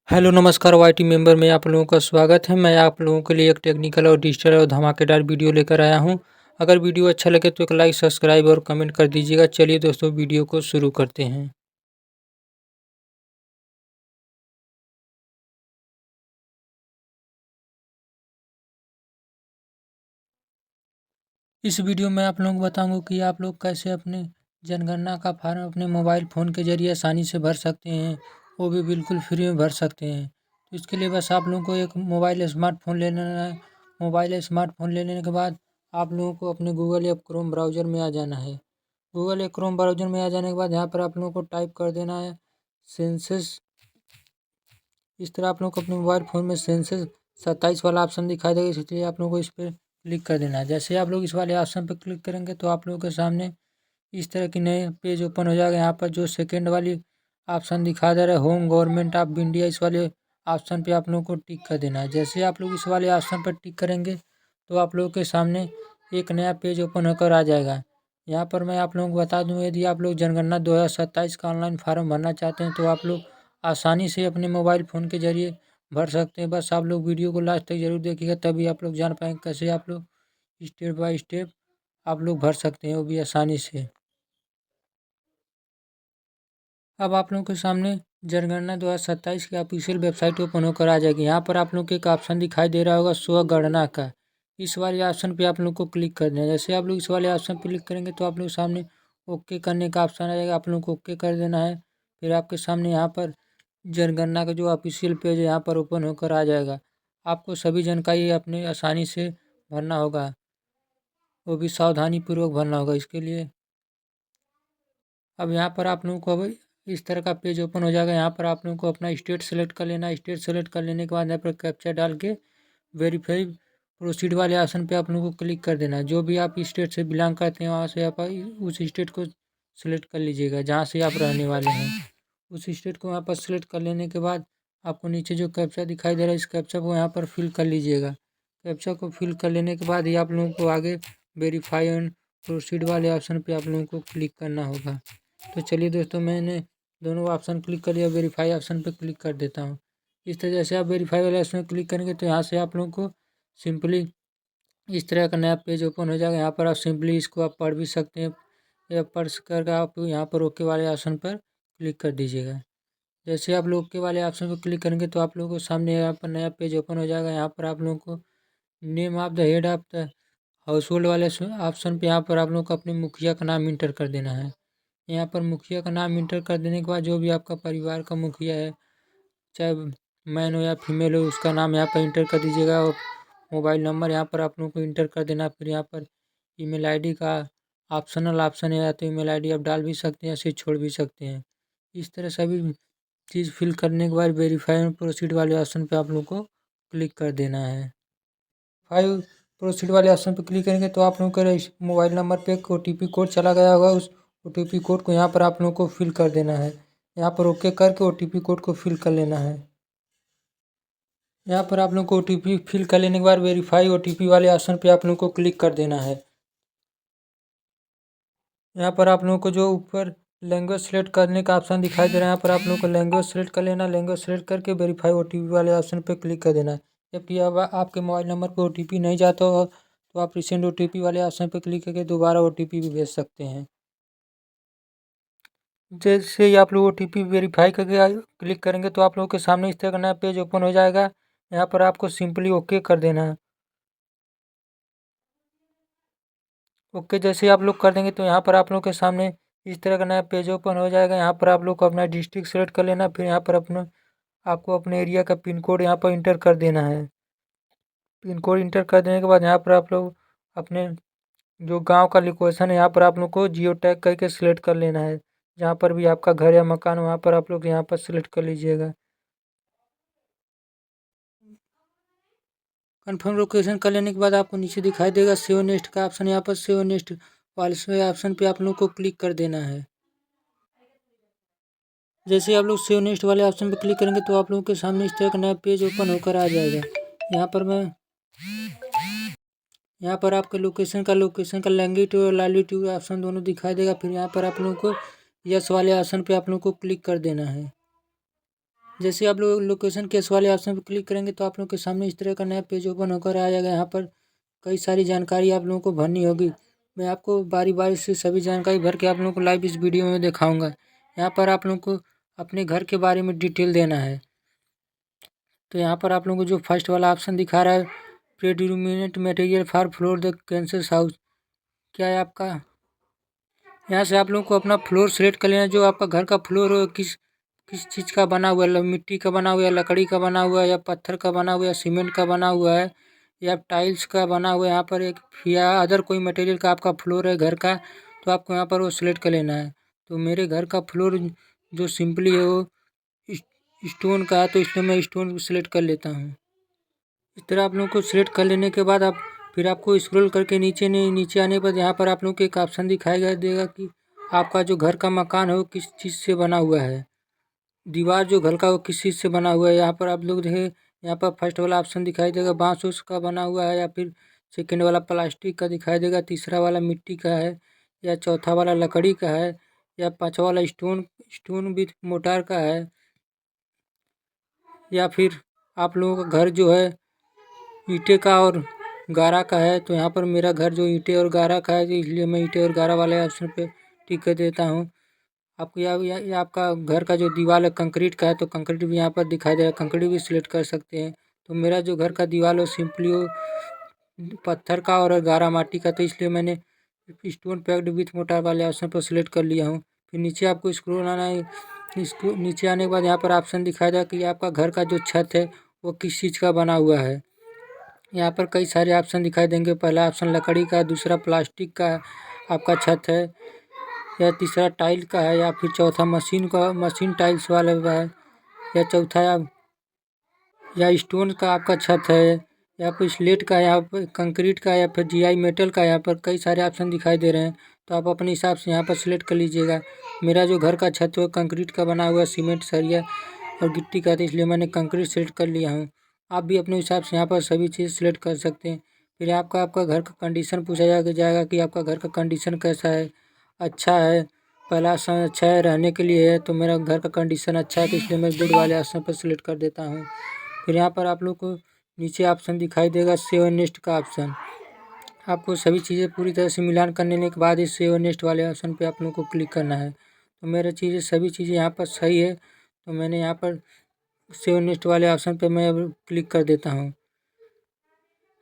Hello नमस्कार YT member में आप लोगों का स्वागत है। मैं आप लोगों के लिए एक टेक्निकल और डिजिटल और धमाकेदार वीडियो लेकर आया हूं। अगर वीडियो अच्छा लगे तो एक लाइक सब्सक्राइब और कमेंट कर दीजिएगा। चलिए दोस्तों वीडियो को शुरू करते हैं। इस वीडियो में आप लोगों को बताऊंगा कि आप लोग कैसे अपने जनगणना का फॉर्म अपने मोबाइल फ़ोन के जरिए आसानी से भर सकते हैं, वो भी बिल्कुल फ्री में भर सकते हैं। तो इसके लिए बस आप लोगों को एक मोबाइल स्मार्टफोन ले लेना है। मोबाइल स्मार्टफोन ले लेने के बाद आप लोगों को अपने गूगल या क्रोम ब्राउज़र में आ जाना है। गूगल या क्रोम ब्राउज़र में आ जाने के बाद यहाँ पर आप लोगों को टाइप कर देना है सेंसस। इस तरह आप लोगों को अपने मोबाइल फ़ोन में सेंसस 27 वाला ऑप्शन दिखाई देगा, इसलिए आप लोगों को इस पर क्लिक कर देना है। जैसे आप लोग इस वाले ऑप्शन पर क्लिक करेंगे तो आप लोगों के सामने इस तरह की नए पेज ओपन हो जाएगा। यहाँ पर जो सेकंड वाली ऑप्शन दिखा दे रहा है होम गवर्नमेंट ऑफ इंडिया, इस वाले ऑप्शन पे आप लोगों को टिक कर देना है। जैसे आप लोग इस वाले ऑप्शन पर टिक करेंगे तो आप लोगों के सामने एक नया पेज ओपन होकर आ जाएगा। यहाँ पर मैं आप लोगों को बता दूँ, यदि आप लोग जनगणना 2027 का ऑनलाइन फॉर्म भरना चाहते हैं तो आप लोग आसानी से अपने मोबाइल फ़ोन के ज़रिए भर सकते हैं। बस आप लोग वीडियो को लास्ट तक ज़रूर देखिएगा, तभी आप लोग जान पाएंगे कैसे आप लोग स्टेप बाय स्टेप आप लोग भर सकते हैं, वो भी आसानी से। अब आप लोगों के सामने जनगणना 2027 की ऑफिशियल वेबसाइट ओपन होकर आ जाएगी। यहाँ पर आप लोग को एक ऑप्शन दिखाई दे रहा होगा स्वगणना का। इस वाले ऑप्शन पे आप लोग को क्लिक करना है। जैसे आप लोग इस वाले ऑप्शन पर क्लिक करेंगे तो आप लोग सामने ओके करने का ऑप्शन आ जाएगा, आप लोग को ओके कर देना है। फिर आपके सामने यहाँ पर जनगणना का जो ऑफिशियल पेज है यहाँ पर ओपन होकर आ जाएगा। आपको सभी जानकारी अपने आसानी से भरना होगा, वो भी सावधानी पूर्वक भरना होगा। इसके लिए अब यहाँ पर आप लोगों को अब इस तरह का पेज ओपन हो जाएगा। यहाँ पर आप लोगों को अपना स्टेट सेलेक्ट कर लेना है। स्टेट सेलेक्ट कर लेने के बाद यहाँ पर कैप्चा डाल के वेरीफाई प्रोसीड वाले ऑप्शन पे आप लोगों को क्लिक कर देना है। जो भी आप स्टेट से बिलोंग करते हैं वहाँ से आप उस स्टेट को सिलेक्ट कर लीजिएगा जहाँ से आप रहने वाले हैं। उस स्टेट को यहाँ पर सिलेक्ट कर लेने के बाद आपको नीचे जो कैप्चा दिखाई दे रहा है इस कैप्चा को यहाँ पर फिल कर लीजिएगा। कैप्चा को फिल कर लेने के बाद ही आप लोगों को आगे वेरीफाई एंड प्रोसीड वाले ऑप्शन पे आप लोगों को क्लिक करना होगा। तो चलिए दोस्तों, मैंने दोनों ऑप्शन क्लिक कर लिया, वेरीफाई ऑप्शन पर क्लिक कर देता हूँ। इस तरह से आप वेरीफाई वाले ऑप्शन पर क्लिक करेंगे तो यहाँ से आप लोगों को सिंपली इस तरह का नया पेज ओपन हो जाएगा। यहाँ पर आप सिंपली इसको आप पढ़ भी सकते हैं, या पढ़ कर आप यहाँ पर ओके वाले ऑप्शन पर क्लिक कर दीजिएगा। जैसे आप लोग ओके वाले ऑप्शन पर क्लिक करेंगे तो आप लोगों को सामने यहाँ पर नया पेज ओपन हो जाएगा। यहाँ पर आप लोगों को name of the head of the house hold वाले ऑप्शन पे यहाँ पर आप लोग को अपने मुखिया का नाम इंटर कर देना है। यहाँ पर मुखिया का नाम इंटर कर देने के बाद जो भी आपका परिवार का मुखिया है, चाहे मैन हो या फीमेल हो, उसका नाम यहाँ पर इंटर कर दीजिएगा। और मोबाइल नंबर यहाँ पर आप लोगों को इंटर कर देना। फिर यहाँ पर ईमेल आईडी का ऑप्शनल ऑप्शन है, या तो ईमेल आईडी आप डाल भी सकते हैं या फिर छोड़ भी सकते हैं। इस तरह सभी चीज़ फिल करने के बाद वेरीफाई एंड प्रोसीड वाले ऑप्शन पे आप लोगों को क्लिक कर देना है। फाइव प्रोसीड वाले ऑप्शन पर क्लिक करेंगे तो आप लोगों के मोबाइल नंबर पे एक OTP कोड चला गया होगा। उस OTP कोड को यहाँ पर आप लोगों को फिल कर देना है। यहाँ पर ओके करके OTP कोड को फिल कर लेना है। यहाँ पर आप लोगों को OTP फिल कर लेने के बाद वेरीफाई OTP वाले ऑप्शन पे आप लोगों को क्लिक कर देना है। यहाँ पर आप लोगों को जो ऊपर लैंग्वेज सेलेक्ट करने का ऑप्शन दिखाई दे रहा है, यहाँ पर आप लोगों को लैंग्वेज सेलेक्ट कर लेना। लैंग्वेज सेलेक्ट करके वेरीफाई OTP वाले ऑप्शन पर क्लिक कर देना है। जबकि अब आपके मोबाइल नंबर पर OTP नहीं जाता हो तो आप रिसेंट OTP वाले ऑप्शन पर क्लिक करके दोबारा OTP भी भेज सकते हैं। जैसे ही आप लोग OTP वेरीफाई करके क्लिक करेंगे तो आप लोगों के सामने इस तरह का नया पेज ओपन हो जाएगा। यहाँ पर आपको सिंपली ओके कर देना है। ओके जैसे आप लोग कर देंगे तो यहाँ पर आप लोग के सामने इस तरह का नया पेज ओपन हो जाएगा। यहाँ पर आप लोग को अपना डिस्ट्रिक्ट सेलेक्ट कर लेना। फिर यहाँ पर आपको अपने एरिया का पिन कोड यहाँ पर इंटर कर देना है। पिन कोड इंटर कर देने के बाद यहाँ पर आप लोग अपने जो गांव का लोकेशन है यहाँ पर आप लोग को जियो टैग करके सिलेक्ट कर लेना है। जहाँ पर भी आपका घर या मकान वहाँ पर आप लोग यहाँ पर सिलेक्ट कर लीजिएगा। कन्फर्म लोकेशन कर लेने के बाद आपको नीचे दिखाई देगा सेव नेक्स्ट का ऑप्शन। यहाँ पर सेव नेक्स्ट वाले ऑप्शन पे आप लोग को क्लिक कर देना है। जैसे आप लोग सेव नेक्स्ट वाले ऑप्शन पे क्लिक करेंगे तो आप लोगों के सामने इस तरह का नया पेज ओपन होकर आ जाएगा। यहाँ पर आपके लोकेशन का लैंग्वेज और लैटिट्यूड ऑप्शन दोनों दिखाई देगा। फिर यहाँ पर आप लोगों को यस वाले ऑप्शन पे आप लोगों को क्लिक कर देना है। जैसे आप लोग लोकेशन केस वाले ऑप्शन पर क्लिक करेंगे तो आप लोग के सामने इस तरह का नया पेज ओपन होकर आ जाएगा। यहाँ पर कई सारी जानकारी आप लोगों को भरनी होगी। मैं आपको बारी बारी से सभी जानकारी भर के आप लोगों को लाइव इस वीडियो में दिखाऊंगा। यहाँ पर आप लोगों को अपने घर के बारे में डिटेल देना है। तो यहाँ पर आप लोगों को जो फर्स्ट वाला ऑप्शन दिखा रहा है, predeterminate material for floor the cancer house, क्या है आपका। यहाँ से आप लोगों को अपना फ्लोर सेलेक्ट कर लेना, जो आपका घर का फ्लोर हो, किस किस चीज़ का बना हुआ है, मिट्टी का बना हुआ है, लकड़ी का बना हुआ है, या पत्थर का बना हुआ है, सीमेंट का बना हुआ है, या टाइल्स का बना हुआ है। यहाँ पर एक या अदर कोई मटेरियल का आपका फ्लोर है घर का, तो आपको यहाँ पर वो सिलेक्ट कर लेना है। तो मेरे घर का फ्लोर जो सिंपली है वो स्टोन का है, तो इसलिए मैं स्टोन सेलेक्ट कर लेता हूँ। इस तरह आप लोगों को सिलेक्ट कर लेने के बाद आप फिर आपको स्क्रॉल करके नीचे आने पर यहाँ पर आप लोगों को एक ऑप्शन दिखाई देगा कि आपका जो घर का मकान है वो किस चीज़ से बना हुआ है। दीवार जो घर का वो किस चीज़ से बना हुआ है। यहाँ पर आप लोग देखें, यहाँ पर फर्स्ट वाला ऑप्शन दिखाई देगा बांस उस का बना हुआ है, या फिर सेकेंड वाला प्लास्टिक का दिखाई देगा, तीसरा वाला मिट्टी का है, या चौथा वाला लकड़ी का है, या पाँचवा वाला स्टोन स्टोन विथ मोटार का है, या फिर आप लोगों का घर जो है ईंटे का और गारा का है। तो यहाँ पर मेरा घर जो ईंटे और गारा का है, तो इसलिए मैं ईंटे और गारा वाले ऑप्शन पे टिक कर देता हूँ। आपको या आपका घर का जो दीवार है कंक्रीट का है, तो कंक्रीट भी यहाँ पर दिखाई दे रहा है, कंक्रीट भी सिलेक्ट कर सकते हैं। तो मेरा जो घर का दीवार है सिंपली वो पत्थर का और गारा माटी का, तो इसलिए मैंने स्टोन पैक्ड विथ मोटार वाले ऑप्शन पर सिलेक्ट कर लिया हूँ। फिर नीचे आपको स्क्रॉल आना है। इसको नीचे आने के बाद यहाँ पर ऑप्शन दिखाई देगा कि आपका घर का जो छत है वो किस चीज़ का बना हुआ है। यहाँ पर कई सारे ऑप्शन दिखाई देंगे। पहला ऑप्शन लकड़ी का, दूसरा प्लास्टिक का आपका छत है, या तीसरा टाइल का है, या फिर चौथा मशीन टाइल्स वाला है, या चौथा या स्टोन का आपका छत है, या फिर स्लेट का, या फिर कंक्रीट का, या फिर जीआई मेटल का। यहाँ पर कई सारे ऑप्शन दिखाई दे रहे हैं, तो आप अपने हिसाब से यहाँ पर सिलेक्ट कर लीजिएगा। मेरा जो घर का छत है कंक्रीट का बना हुआ, सीमेंट सरिया और गिट्टी का, तो इसलिए मैंने कंक्रीट सेलेक्ट कर लिया हूँ। आप भी अपने हिसाब से यहाँ पर सभी चीज़ सेलेक्ट कर सकते हैं। फिर आपका घर का कंडीशन पूछा जाएगा कि आपका घर का कंडीशन कैसा है, अच्छा है। पहला ऑप्शन अच्छा है, रहने के लिए है, तो मेरा घर का कंडीशन अच्छा है, तो इसलिए मैं गुड वाले ऑप्शन पर सिलेक्ट कर देता हूँ। फिर यहाँ पर आप लोग को नीचे ऑप्शन दिखाई देगा सेव नेक्स्ट का ऑप्शन। आपको सभी चीज़ें पूरी तरह से मिलान करने के बाद इस सेव नेक्स्ट वाले ऑप्शन पे आप लोग को क्लिक करना है। तो मेरा सभी चीज़ें यहाँ पर सही है, तो मैंने यहाँ पर सेव नेक्स्ट वाले ऑप्शन पे मैं अब क्लिक कर देता हूँ।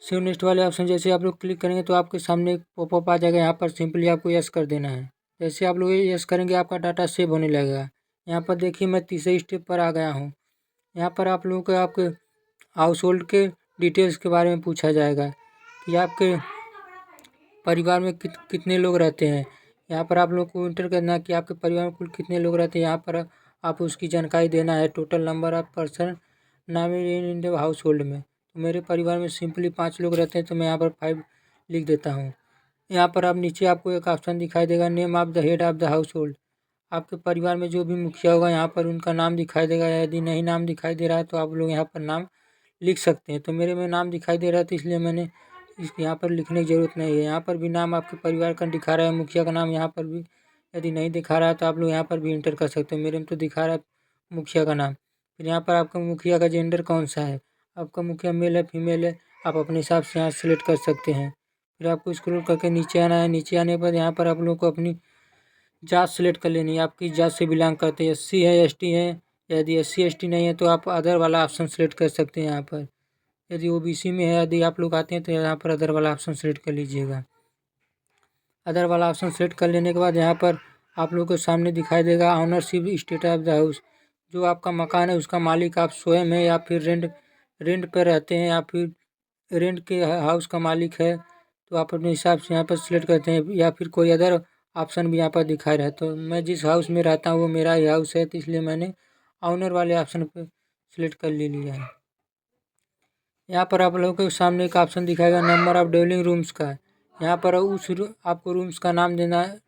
सेव नेक्स्ट वाले ऑप्शन जैसे आप लोग क्लिक करेंगे तो आपके सामने एक पॉपअप आ जाएगा। यहाँ पर सिंपली आपको यस कर देना है। जैसे आप लोग यस करेंगे आपका डाटा सेव होने लगेगा। यहाँ पर देखिए मैं तीसरे स्टेप पर आ गया हूँ। यहाँ पर आप लोगों को आपके हाउस होल्ड के डिटेल्स के बारे में पूछा जाएगा कि आपके परिवार में कितने लोग रहते हैं। यहाँ पर आप लोग को इंटर करना है कि आपके परिवार में कुल कितने लोग रहते हैं। यहाँ पर आप उसकी जानकारी देना है। टोटल नंबर ऑफ पर्सन नाम इन द हाउस होल्ड में, तो मेरे परिवार में सिंपली 5 लोग रहते हैं, तो मैं यहाँ पर 5 लिख देता हूँ। यहाँ पर आप नीचे आपको एक ऑप्शन दिखाई देगा name of the head of the house hold. आपके परिवार में जो भी मुखिया होगा यहाँ पर उनका नाम दिखाई देगा। यदि नहीं नाम दिखाई दे रहा है तो आप लोग यहाँ पर नाम लिख सकते हैं। तो मेरे में नाम दिखाई दे रहा है, तो इसलिए मैंने यहाँ पर लिखने की ज़रूरत नहीं है। यहाँ पर भी नाम आपके परिवार का दिखा रहा है, मुखिया का नाम यहाँ पर भी यदि नहीं दिखा रहा है तो आप लोग यहाँ पर भी इंटर कर सकते हैं। मेरे में तो दिखा रहा है मुखिया का नाम। फिर यहाँ पर आपका मुखिया का जेंडर कौन सा है, आपका मुखिया मेल है फीमेल है, आप अपने हिसाब से यहाँ सेलेक्ट कर सकते हैं। फिर आपको स्क्रॉल करके नीचे आना है। नीचे आने पर यहाँ पर आप लोगों को अपनी जात सेलेक्ट कर लेनी है। आप किस जात से बिलोंग करते हैं, एससी है एसटी है। यदि एससी एसटी नहीं है तो आप अदर वाला ऑप्शन सेलेक्ट कर सकते हैं। यहाँ पर यदि ओबीसी में है, यदि आप लोग आते हैं तो यहाँ पर अदर वाला ऑप्शन सेलेक्ट कर लीजिएगा। अदर वाला ऑप्शन सेलेक्ट कर लेने के बाद यहाँ पर आप लोगों के सामने दिखाई देगा ownership status of the house. जो आपका मकान है उसका मालिक आप स्वयं है, या फिर रेंट पर रहते हैं, या फिर रेंट के हाउस का मालिक है, तो आप अपने हिसाब से यहाँ पर सिलेक्ट करते हैं। या फिर कोई अदर ऑप्शन भी यहाँ पर दिखा रहा है। तो मैं जिस हाउस में रहता हूँ वो मेरा ही हाउस है, तो इसलिए मैंने ऑनर वाले ऑप्शन पर सिलेक्ट कर ले लिया है। यहाँ पर आप लोगों के सामने एक ऑप्शन दिखाएगा नंबर ऑफ ड्वेलिंग रूम्स का। यहाँ पर आपको रूम्स का नाम देना है,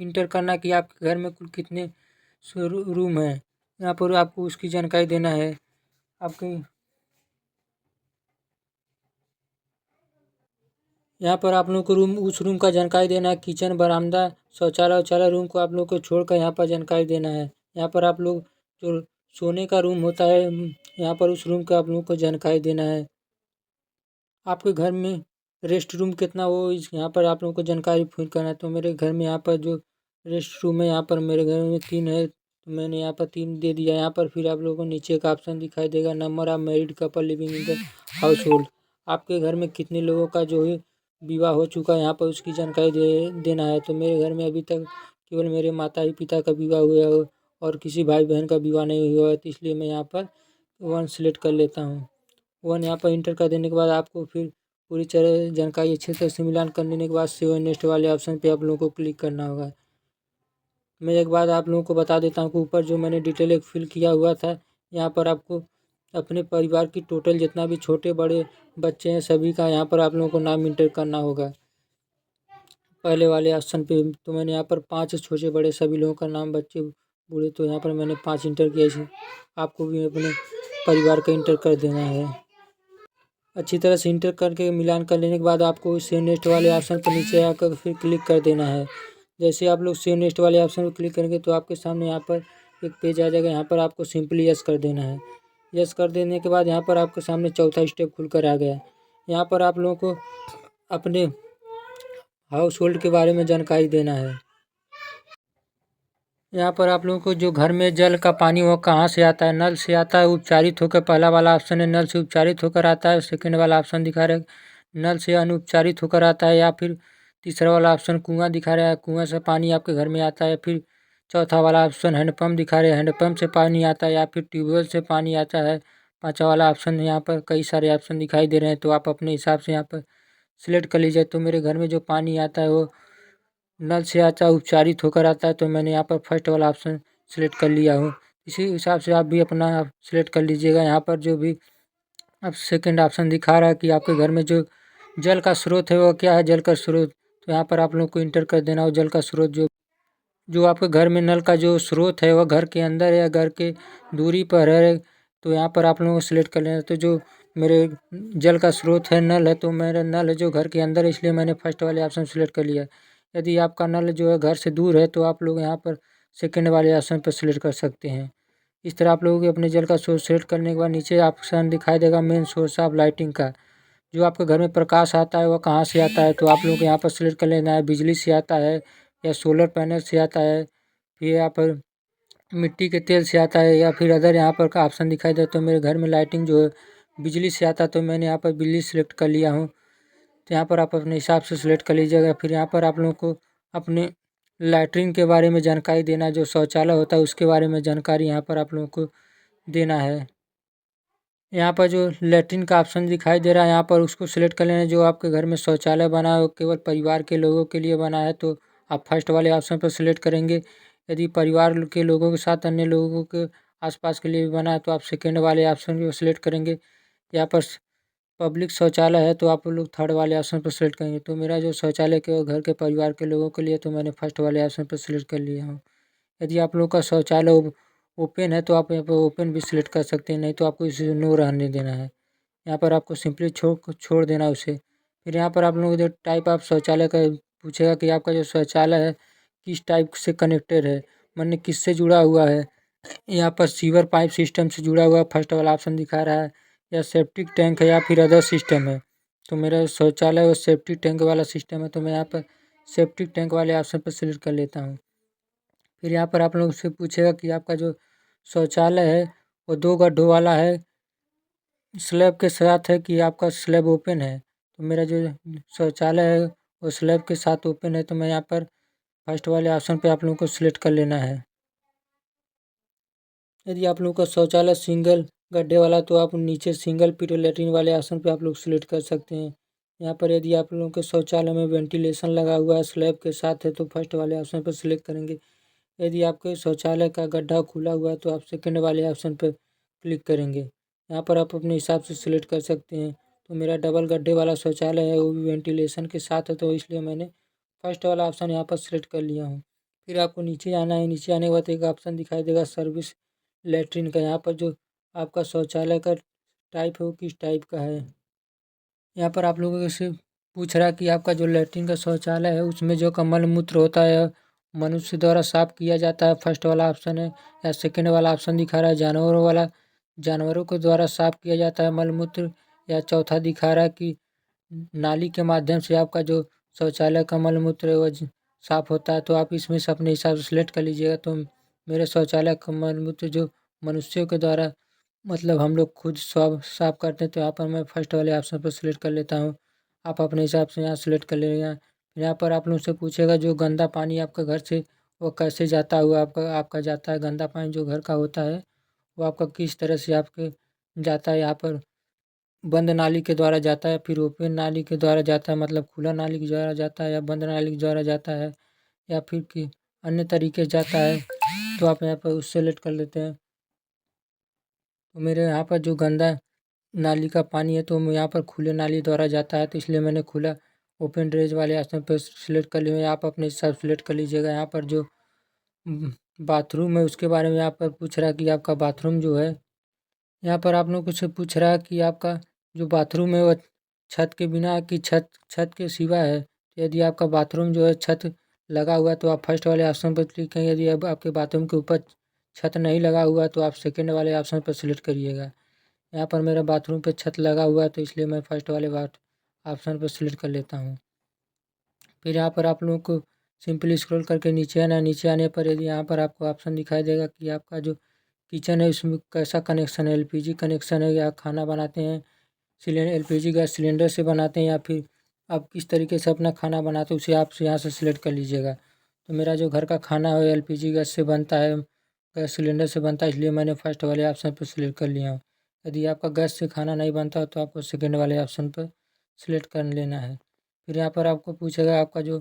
इंटर करना कि आपके घर में कुल कितने रूम हैं। यहाँ पर आपको उसकी जानकारी देना है। आपकी यहाँ पर आप लोगों को उस रूम का जानकारी देना है। किचन, बरामदा, शौचालय रूम को आप लोग को छोड़कर यहाँ पर जानकारी देना है। यहाँ पर आप लोग जो सोने का रूम होता है, यहाँ पर उस रूम का आप लोगों को जानकारी देना है। आपके घर में रेस्ट रूम कितना हो यहाँ पर आप लोगों को जानकारी फिल करना है। तो मेरे घर में यहाँ पर जो रेस्ट रूम है यहाँ पर मेरे घर में 3 है, तो मैंने यहाँ पर 3 दे दिया। यहाँ पर फिर आप लोगों को नीचे का ऑप्शन दिखाई देगा, number of married couple living in the house hold. आपके घर में कितने लोगों का जो है विवाह हो चुका है यहाँ पर उसकी जानकारी देना है। तो मेरे घर में अभी तक केवल मेरे माता ही पिता का विवाह हुआ है और किसी भाई बहन का विवाह नहीं हुआ है, तो इसलिए मैं यहाँ पर 1 सिलेक्ट कर लेता हूँ। 1 यहाँ पर इंटर कर देने के बाद आपको फिर पूरी तरह जानकारी अच्छे तरह से मिलान कर लेने के बाद सेव नेक्स्ट वाले ऑप्शन पे आप लोगों को क्लिक करना होगा। मैं एक बात आप लोगों को बता देता हूँ कि ऊपर जो मैंने डिटेल एक फिल किया हुआ था, यहाँ पर आपको अपने परिवार की टोटल जितना भी छोटे बड़े बच्चे हैं सभी का यहाँ पर आप लोगों को नाम इंटर करना होगा। पहले वाले ऑप्शन पे तो मैंने यहाँ पर 5 छोटे बड़े सभी लोगों का नाम, बच्चे बूढ़े, तो यहाँ पर मैंने 5 इंटर किया। इसे आपको भी अपने परिवार का इंटर कर देना है। अच्छी तरह से इंटर करके मिलान कर लेने के बाद आपको सेव नेक्स्ट वाले ऑप्शन पर नीचे आकर फिर क्लिक कर देना है। जैसे आप लोग सेव नेक्स्ट वाले ऑप्शन पर क्लिक करेंगे तो आपके सामने यहाँ पर एक पेज आ जाएगा। यहाँ पर आपको सिंपली यस कर देना है। यस कर देने के बाद यहाँ पर आपके सामने चौथा स्टेप खुलकर आ गया। यहाँ पर आप लोगों को अपने हाउस होल्ड के बारे में जानकारी देना है। यहाँ पर आप लोगों को जो घर में जल का पानी वो कहाँ से आता है, नल से आता है, उपचारित होकर, पहला वाला ऑप्शन है नल से उपचारित होकर आता है। सेकंड वाला ऑप्शन दिखा रहा है नल से अनुपचारित होकर आता है, या फिर तीसरा वाला ऑप्शन कुआं दिखा रहा है, कुआं से पानी आपके घर में आता है। फिर चौथा वाला ऑप्शन हैंडपम्प दिखा रहे हैं, हैंडपम्प से पानी आता है, या फिर ट्यूबवेल से पानी आता है। पाँचवा वाला ऑप्शन यहाँ पर कई सारे ऑप्शन दिखाई दे रहे हैं, तो आप अपने हिसाब से यहाँ पर सिलेक्ट कर लीजिए। तो मेरे घर में जो पानी आता है वो नल से आता है, उपचारित होकर आता है, तो मैंने यहाँ पर फर्स्ट वाला ऑप्शन सिलेक्ट कर लिया हूँ। इसी हिसाब से आप भी अपना सिलेक्ट कर लीजिएगा। यहाँ पर जो भी अब सेकंड ऑप्शन दिखा रहा है कि आपके घर में जो जल का स्रोत है वो क्या है, जल का स्रोत, तो यहाँ पर आप लोग को इंटर कर देना हो जल का स्रोत। जो आपके घर में नल का जो स्रोत है वह घर के अंदर है या घर के दूरी पर है, तो यहाँ पर आप लोगों को सिलेक्ट कर लेना। तो जो मेरे जल का स्रोत है नल है, तो मेरा नल है जो घर के अंदर है, इसलिए मैंने फर्स्ट वाले ऑप्शन सिलेक्ट कर लिया। यदि आपका नल जो है घर से दूर है तो आप लोग यहाँ पर सेकंड वाले ऑप्शन पर सिलेक्ट कर सकते हैं। इस तरह आप लोगों के अपने जल का सोर्स सेलेक्ट करने के बाद नीचे ऑप्शन दिखाई देगा मेन सोर्स ऑफ लाइटिंग का। जो आपके घर में प्रकाश आता है वह कहाँ से आता है, तो आप लोग यहाँ पर सिलेक्ट कर लेना है, बिजली से आता है या सोलर पैनल से आता है, फिर यहाँ पर मिट्टी के तेल से आता है, या फिर अदर यहाँ पर का ऑप्शन दिखाई दे। तो मेरे घर में लाइटिंग जो है बिजली से आता है, तो मैंने यहाँ पर बिजली सेलेक्ट कर लिया हूँ। तो यहाँ पर आप अपने हिसाब से सिलेक्ट कर लीजिएगा। फिर यहाँ पर आप लोगों को अपने लैट्रिन के बारे में जानकारी देना, जो शौचालय होता है उसके बारे में जानकारी यहाँ पर आप लोगों को देना है। यहाँ पर जो लैट्रिन का ऑप्शन दिखाई दे रहा है यहाँ पर उसको सिलेक्ट कर लेना है। जो आपके घर में शौचालय बना है वो केवल परिवार के लोगों के लिए बना है, तो आप फर्स्ट वाले ऑप्शन पर सिलेक्ट करेंगे। यदि परिवार के लोगों के साथ अन्य लोगों के आसपास के लिए भी बना है तो आप सेकेंड वाले ऑप्शन को सिलेक्ट करेंगे। यहाँ पर पब्लिक शौचालय है तो आप लोग थर्ड वाले ऑप्शन पर सिलेक्ट करेंगे। तो मेरा जो शौचालय के घर के परिवार के लोगों के लिए, तो मैंने फर्स्ट वाले ऑप्शन पर सिलेक्ट कर लिया हूँ। यदि आप लोग का शौचालय ओपन है तो आप यहाँ पर ओपन भी सिलेक्ट कर सकते हैं, नहीं तो आपको इसे नो रहने देना है। यहाँ पर आपको सिंपली छोड़ देना है उसे। फिर यहाँ पर आप लोगों को जो टाइप ऑफ शौचालय का पूछेगा कि आपका जो शौचालय है किस टाइप से कनेक्टेड है, माने किससे जुड़ा हुआ है। यहाँ पर सीवर पाइप सिस्टम से जुड़ा हुआ फर्स्ट वाला ऑप्शन दिखा रहा है, या सेप्टिक टैंक है, या फिर अदर सिस्टम है। तो मेरा शौचालय और सेप्टिक टैंक वाला सिस्टम है, तो मैं यहाँ पर सेप्टिक टैंक वाले ऑप्शन पर सिलेक्ट कर लेता हूँ। फिर यहाँ पर आप लोग से पूछेगा कि आपका जो शौचालय है वो 2 गड्ढों वाला है, स्लैब के साथ है कि आपका स्लैब ओपन है। तो मेरा जो शौचालय है वो स्लैब के साथ ओपन है, तो मैं यहाँ पर फर्स्ट वाले ऑप्शन पे आप लोगों को सिलेक्ट कर लेना है। यदि आप लोगों का शौचालय सिंगल गड्ढे वाला तो आप नीचे सिंगल पिट लेटरिन वाले ऑप्शन पे आप लोग सिलेक्ट कर सकते हैं। यहाँ पर यदि आप लोगों के शौचालय में वेंटिलेशन लगा हुआ है स्लैब के साथ है तो फर्स्ट वाले ऑप्शन पर सिलेक्ट करेंगे। यदि आपके शौचालय का गड्ढा खुला हुआ है तो आप सेकंड वाले ऑप्शन पर क्लिक करेंगे। यहाँ पर आप अपने हिसाब से सिलेक्ट कर सकते हैं। तो मेरा डबल गड्ढे वाला शौचालय है वो भी वेंटिलेशन के साथ है, तो इसलिए मैंने फर्स्ट वाला ऑप्शन यहाँ पर सिलेक्ट कर लिया हूँ। फिर आपको नीचे आना है, नीचे आने के बाद एक ऑप्शन दिखाई देगा सर्विस लैट्रिन का। यहाँ पर जो आपका शौचालय का टाइप है वो किस टाइप का है। यहाँ पर आप लोगों से पूछ रहा है कि आपका जो लैट्रिन का शौचालय है उसमें जो का मल मूत्र होता है मनुष्य द्वारा साफ किया जाता है, फर्स्ट वाला ऑप्शन है। या सेकंड वाला ऑप्शन दिखा रहा है जानवरों के द्वारा साफ किया जाता है मलमूत्र। या चौथा दिखा रहा है कि नाली के माध्यम से आपका जो शौचालय का मलमूत्र है वो साफ होता है। तो आप इसमें से अपने हिसाब से सिलेक्ट कर लीजिएगा। तो मेरे शौचालय का मलमूत्र जो मनुष्यों के द्वारा मतलब हम लोग खुद साफ करते हैं, तो यहाँ पर मैं फर्स्ट वाले ऑप्शन पर सिलेक्ट कर लेता हूँ। आप अपने हिसाब से यहाँ सिलेक्ट कर लेंगे। यहाँ पर आप लोग से पूछेगा जो गंदा पानी आपका घर से वो कैसे जाता हुआ आपका जाता है। गंदा पानी जो घर का होता है वो आपका किस तरह से आपके जाता है। यहाँ पर बंद नाली के द्वारा जाता है, फिर ओपन नाली के द्वारा जाता है, मतलब खुला नाली के द्वारा जाता है, या बंद नाली के द्वारा जाता है, या फिर कि अन्य तरीके से जाता है। तो आप यहाँ पर उससे सेलेक्ट कर लेते हैं। तो मेरे यहाँ पर जो गंदा नाली का पानी है तो यहाँ पर खुले नाली द्वारा जाता है, तो इसलिए मैंने खुला ओपन ड्रेनेज वाले ऑप्शन पर सिलेक्ट कर लिया। आप अपने हिसाब से सिलेक्ट कर लीजिएगा। यहाँ पर जो बाथरूम है उसके बारे में यहाँ पर पूछ रहा है कि आपका बाथरूम जो है, यहाँ पर आप लोगों से पूछ रहा है कि आपका जो बाथरूम है वो छत के बिना कि छत छत के सिवा है। तो यदि आपका बाथरूम जो है छत लगा हुआ है तो आप फर्स्ट वाले ऑप्शन पर क्लिक करें। यदि अब आपके बाथरूम के ऊपर छत नहीं लगा हुआ तो आप सेकंड वाले ऑप्शन पर सिलेक्ट करिएगा। यहाँ पर मेरा बाथरूम पे छत लगा हुआ है तो इसलिए मैं फर्स्ट वाले ऑप्शन पर सिलेक्ट कर लेता हूँ। फिर यहाँ पर आप लोगों को सिंपली स्क्रॉल करके नीचे आना। नीचे आने पर यदि यहाँ पर आपको ऑप्शन दिखाई देगा कि आपका जो किचन है उसमें कैसा कनेक्शन है, एलपीजी कनेक्शन है या खाना बनाते हैं एलपीजी गैस सिलेंडर से बनाते हैं, या फिर आप किस तरीके से अपना खाना बनाते हैं उसे आप यहाँ से सिलेक्ट कर लीजिएगा। तो मेरा जो घर का खाना है एलपीजी गैस से बनता है, गैस सिलेंडर से बनता है, इसलिए मैंने फर्स्ट वाले ऑप्शन पर सिलेक्ट कर लिया हूँ। यदि आपका गैस से खाना नहीं बनता हो तो आपको सेकेंड वाले ऑप्शन पर सिलेक्ट कर लेना है। फिर यहाँ पर आपको पूछेगा आपका जो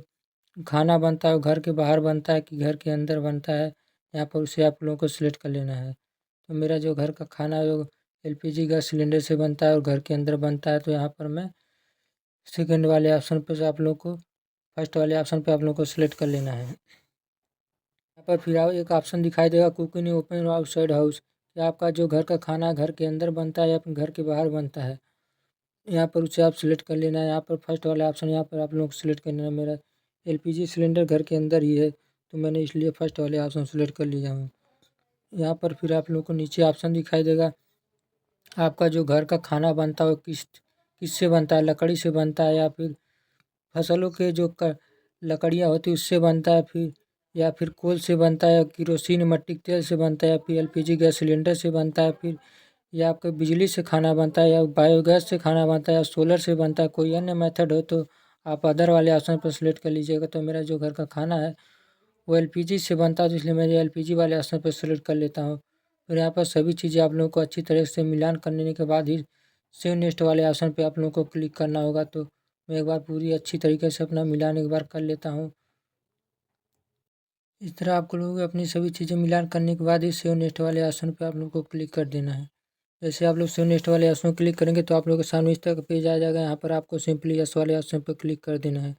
खाना बनता है वो घर के बाहर बनता है कि घर के अंदर बनता है, यहाँ पर उसे आप लोगों को सिलेक्ट कर लेना है। तो मेरा जो घर का खाना है वो एलपीजी गैस सिलेंडर से बनता है और घर के अंदर बनता है, तो यहाँ पर मैं सेकंड वाले ऑप्शन पर आप लोग को फर्स्ट वाले ऑप्शन पर आप लोग को सिलेक्ट कर लेना है। यहाँ पर फिर एक ऑप्शन दिखाई देगा कुकिंग ओपन आउटसाइड हाउस, कि आपका जो घर का खाना घर के अंदर बनता है या फिर घर के बाहर बनता है, यहाँ पर उसे आप सिलेक्ट कर लेना है। यहाँ पर फर्स्ट वाला ऑप्शन यहाँ पर आप लोग सिलेक्ट करना है। मेरा एलपीजी सिलेंडर घर के अंदर ही है तो मैंने इसलिए फर्स्ट वाले ऑप्शन सेलेक्ट कर लिया हूँ। यहाँ पर फिर आप लोग को नीचे ऑप्शन दिखाई देगा आपका जो घर का खाना बनता है वो किससे बनता है, लकड़ी से बनता है या फिर फसलों के जो लकड़ियाँ होती है उससे बनता है, फिर या फिर कोल से बनता है, किरोसिन मट्टी के तेल से बनता है, या फिर एलपीजी गैस सिलेंडर से बनता है, फिर या आपका बिजली से खाना बनता है, या बायोगैस से खाना बनता है, या सोलर से बनता है। कोई अन्य मेथड हो तो आप अदर वाले ऑप्शन पर सिलेक्ट कर लीजिएगा। तो मेरा जो घर का खाना है वो एलपीजी से बनता है तो इसलिए मैं एलपीजी वाले ऑप्शन पर सिलेक्ट कर लेता हूँ। फिर यहाँ पर सभी चीज़ें आप लोगों को अच्छी तरह से मिलान करने के बाद ही सेव नेक्स्ट वाले ऑप्शन पे आप लोगों को क्लिक करना होगा। तो मैं एक बार पूरी अच्छी तरीके से अपना मिलान एक बार कर लेता हूँ। इस तरह आप लोगों को अपनी सभी चीज़ें मिलान करने के बाद ही सेव नेक्स्ट वाले ऑप्शन पे आप लोगों को क्लिक कर देना है। जैसे आप लोग सेव नेक्स्ट वाले ऑप्शन पर क्लिक करेंगे तो आप लोगों के सामने इस तरह का पेज आ जाएगा। यहाँ पर आपको सिंपली यस वाले ऑप्शन पर क्लिक कर देना है।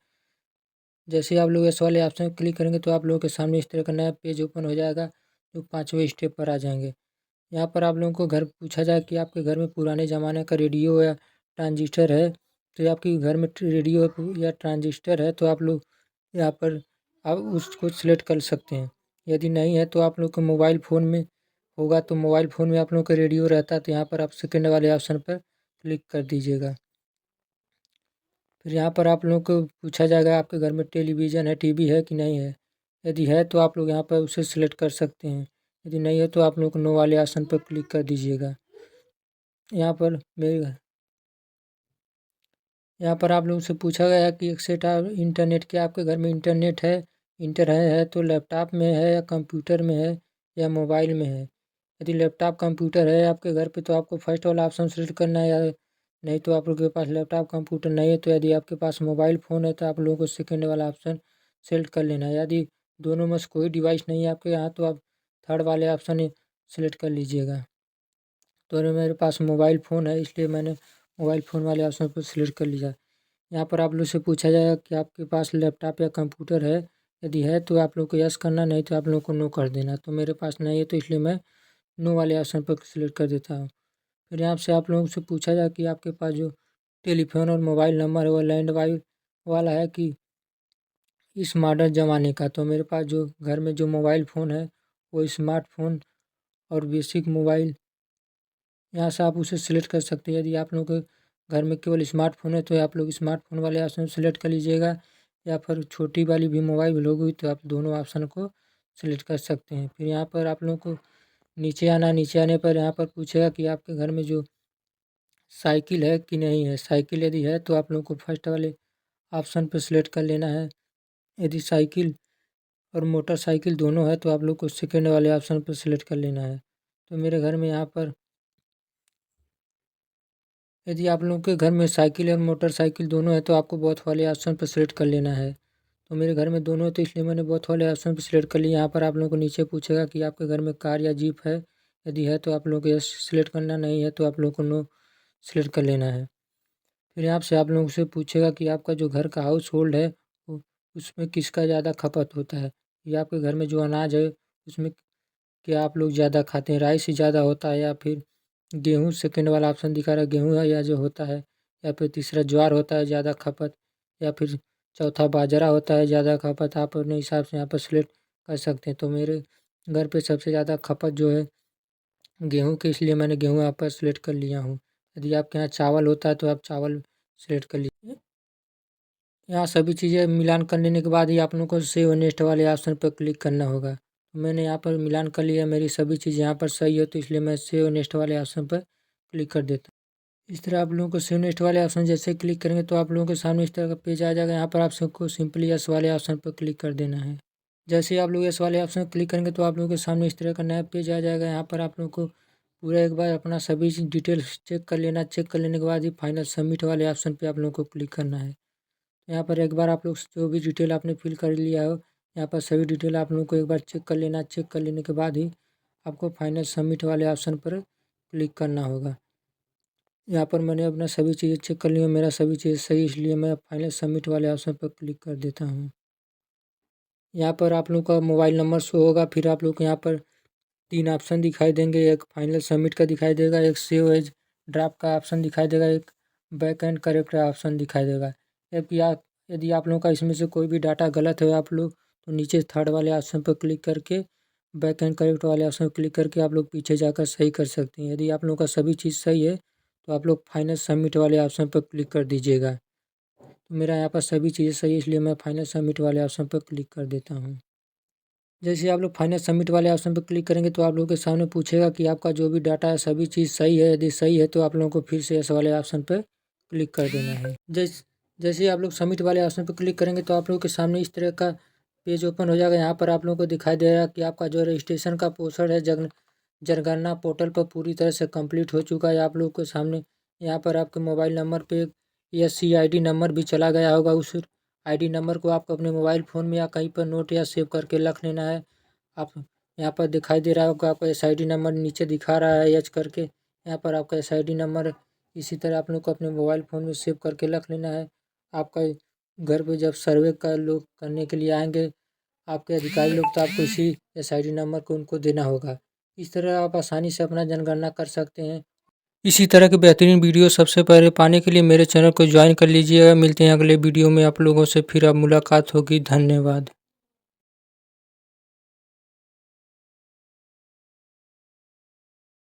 जैसे ही आप लोग यस वाले ऑप्शन पर क्लिक करेंगे तो आप लोगों के सामने इस तरह का नया पेज ओपन हो जाएगा जो 5वें स्टेप पर आ जाएंगे। यहाँ पर आप लोगों को घर पूछा जाए कि आपके घर में पुराने ज़माने का रेडियो या ट्रांजिस्टर है, तो ये आपके घर में रेडियो या ट्रांजिस्टर है तो आप लोग यहाँ पर आप उसको सिलेक्ट कर सकते हैं। यदि नहीं है तो आप लोग को मोबाइल फ़ोन में होगा तो मोबाइल फ़ोन में आप लोगों का रेडियो रहता है तो यहाँ पर आप सेकंड वाले ऑप्शन पर क्लिक कर दीजिएगा। फिर यहाँ पर आप लोगों को पूछा जाएगा आपके घर में टेलीविज़न है, टीवी है कि नहीं है। यदि है तो आप लोग यहाँ पर उसे सिलेक्ट कर सकते हैं। यदि नहीं है तो आप लोग को नो वाले ऑप्शन पर क्लिक कर दीजिएगा। यहाँ पर मेरे यहाँ पर आप लोगों से पूछा गया है कि एक्सेट इंटरनेट, क्या आपके घर में इंटरनेट है। इंटर है तो लैपटॉप में है या कंप्यूटर में है या मोबाइल में है। यदि लैपटॉप कंप्यूटर है आपके घर पे तो आपको फर्स्ट वाला ऑप्शन सेलेक्ट करना है, या नहीं तो आप लोगों के पास लैपटॉप कंप्यूटर नहीं है तो यदि आपके पास मोबाइल फ़ोन है तो आप लोगों को सेकंड वाला ऑप्शन सेलेक्ट कर लेना है। यदि दोनों में से कोई डिवाइस नहीं है आपके यहाँ तो आप थर्ड वाले ऑप्शन सेलेक्ट कर लीजिएगा। तो मेरे पास मोबाइल फ़ोन है इसलिए मैंने मोबाइल फ़ोन वाले ऑप्शन पर सिलेक्ट कर लिया। यहाँ पर आप लोग से पूछा जाएगा कि आपके पास लैपटॉप या कंप्यूटर है। यदि है तो आप लोग को यस करना, नहीं तो आप लोग को नो कर देना। तो मेरे पास नहीं है तो इसलिए मैं नो वाले ऑप्शन पर सिलेक्ट कर देता हूँ। फिर यहाँ से आप लोगों से पूछा जाए कि आपके पास जो टेलीफोन और मोबाइल नंबर है वो लैंडलाइन वाला है कि इस मॉडर्न ज़माने का। तो मेरे पास जो घर में जो मोबाइल फ़ोन है वो स्मार्टफ़ोन और बेसिक मोबाइल, यहाँ से आप उसे सिलेक्ट कर सकते हैं। यदि आप लोगों के घर में केवल स्मार्टफ़ोन है तो आप लोग स्मार्टफ़ोन वाले ऑप्शन सेलेक्ट कर लीजिएगा, या फिर छोटी वाली भी मोबाइल होगी तो आप दोनों ऑप्शन को सेलेक्ट कर सकते हैं। फिर यहाँ पर आप लोगों को नीचे आना, नीचे आने पर यहाँ पर पूछेगा कि आपके घर में जो साइकिल है कि नहीं है। साइकिल यदि है तो आप लोगों को फर्स्ट वाले ऑप्शन पर सिलेक्ट कर लेना है। यदि साइकिल और मोटरसाइकिल दोनों है तो आप लोग को सेकंड वाले ऑप्शन पर सिलेक्ट कर लेना है। तो मेरे घर में यहाँ पर यदि आप लोगों के घर में साइकिल और मोटरसाइकिल दोनों है तो आपको बोथ वाले ऑप्शन पर सिलेक्ट कर लेना है। तो मेरे घर में दोनों है तो इसलिए मैंने बोथ वाले ऑप्शन पर सिलेक्ट कर लिया। यहाँ पर आप लोगों को नीचे पूछेगा कि आपके घर में कार या जीप है। यदि है तो आप लोगों को यस सिलेक्ट करना, नहीं है तो आप लोगों को नो सिलेक्ट कर लेना है। फिर यहाँ से आप लोगों से पूछेगा कि आपका जो घर का हाउस होल्ड है वो उसमें किसका ज़्यादा खपत होता है, या आपके घर में जो अनाज है उसमें क्या आप लोग ज़्यादा खाते हैं, राइस ही ज़्यादा होता है या फिर गेहूँ। सेकंड वाला ऑप्शन दिखा रहा है गेहूँ है या जो होता है, या फिर तीसरा ज्वार होता है ज़्यादा खपत, या फिर चौथा बाजरा होता है ज़्यादा खपत। आप अपने हिसाब से यहाँ पर सिलेक्ट कर सकते हैं। तो मेरे घर पे सबसे ज़्यादा खपत जो है गेहूँ की, इसलिए मैंने गेहूँ यहाँ पर सिलेक्ट कर लिया हूँ। यदि आपके यहाँ चावल होता है तो आप चावल सिलेक्ट कर लीजिए। यहाँ सभी चीज़ें मिलान कर लेने के बाद ही आप लोगों को सेव नेक्स्ट वाले ऑप्शन पर क्लिक करना होगा। मैंने यहाँ पर मिलान कर लिया, मेरी सभी चीज़ें यहाँ पर सही है तो इसलिए मैं सेव नेक्स्ट वाले ऑप्शन पर क्लिक कर देता हूँ। इस तरह आप लोगों को सेव नेक्स्ट वाले ऑप्शन जैसे क्लिक करेंगे तो आप लोगों के सामने इस तरह का पेज आ जाएगा। यहाँ पर आप सबको सिंपली यस वाले ऑप्शन पर क्लिक कर देना है। जैसे ही आप लोग यस वाले ऑप्शन पर क्लिक करेंगे तो आप लोगों के सामने इस तरह का नया पेज आ जाएगा। यहाँ पर आप लोगों को पूरा एक बार अपना सभी डिटेल्स चेक कर लेना। चेक कर लेने के बाद ही फाइनल सबमिट वाले ऑप्शन पर आप लोगों को क्लिक करना है। यहाँ पर एक बार आप लोग जो भी डिटेल आपने फिल कर लिया हो, यहाँ पर सभी डिटेल आप लोगों को एक बार चेक कर लेना। चेक कर लेने के बाद ही आपको फाइनल सबमिट वाले ऑप्शन पर क्लिक करना होगा। यहाँ पर मैंने अपना सभी चीज़ें चेक कर ली है, मेरा सभी चीज़ सही, इसलिए मैं फाइनल सबमिट वाले ऑप्शन पर क्लिक कर देता हूँ। यहाँ पर आप लोग का मोबाइल नंबर शो होगा। फिर आप लोग को यहाँ पर 3 ऑप्शन दिखाई देंगे, एक फाइनल सबमिट का दिखाई देगा, एक सेव एज ड्राफ्ट का ऑप्शन दिखाई देगा, एक बैक एंड करेक्ट का ऑप्शन दिखाई देगा। यदि आप लोगों का इसमें से कोई भी डाटा गलत है आप लोग तो नीचे थर्ड वाले ऑप्शन पर क्लिक करके बैक एंड करेक्ट वाले ऑप्शन पर क्लिक करके आप लोग पीछे जाकर सही कर सकते हैं। यदि आप लोगों का सभी चीज़ सही है तो आप लोग फाइनल सबमिट वाले ऑप्शन पर क्लिक कर दीजिएगा। तो मेरा यहाँ पर सभी चीज़ें सही है इसलिए मैं फाइनल सबमिट वाले ऑप्शन पर क्लिक कर देता हूँ। जैसे आप लोग फाइनल सबमिट वाले ऑप्शन पर क्लिक करेंगे तो आप लोगों के सामने पूछेगा कि आपका जो भी डाटा है सभी चीज़ सही है। यदि सही है तो आप लोगों को फिर से इस वाले ऑप्शन पर क्लिक कर देना है। जैसे ही आप लोग सबमिट वाले ऑप्शन पर क्लिक करेंगे तो आप लोगों के सामने इस तरह का पेज ओपन हो जाएगा। यहाँ पर आप लोगों को दिखाई दे रहा है कि आपका जो रजिस्ट्रेशन का प्रोसेस है जनगणना पोर्टल पर पूरी तरह से कंप्लीट हो चुका है। आप लोगों के सामने यहाँ पर आपके मोबाइल नंबर पे SCID नंबर भी चला गया होगा। उस ID नंबर को आपको अपने मोबाइल फ़ोन में या कहीं पर नोट या सेव करके रख लेना है। आप यहाँ पर दिखाई दे रहा होगा आपका SID नंबर नीचे दिखा रहा है एच करके, यहाँ पर आपका SID नंबर इसी तरह आप लोग को अपने मोबाइल फ़ोन में सेव करके रख लेना है। आपका घर पे जब सर्वे का लोग करने के लिए आएंगे आपके अधिकारी लोग तो आपको इसी SID नंबर को उनको देना होगा। इस तरह आप आसानी से अपना जनगणना कर सकते हैं। इसी तरह के बेहतरीन वीडियो सबसे पहले पाने के लिए मेरे चैनल को ज्वाइन कर लीजिएगा। मिलते हैं अगले वीडियो में, आप लोगों से फिर अब मुलाकात होगी। धन्यवाद।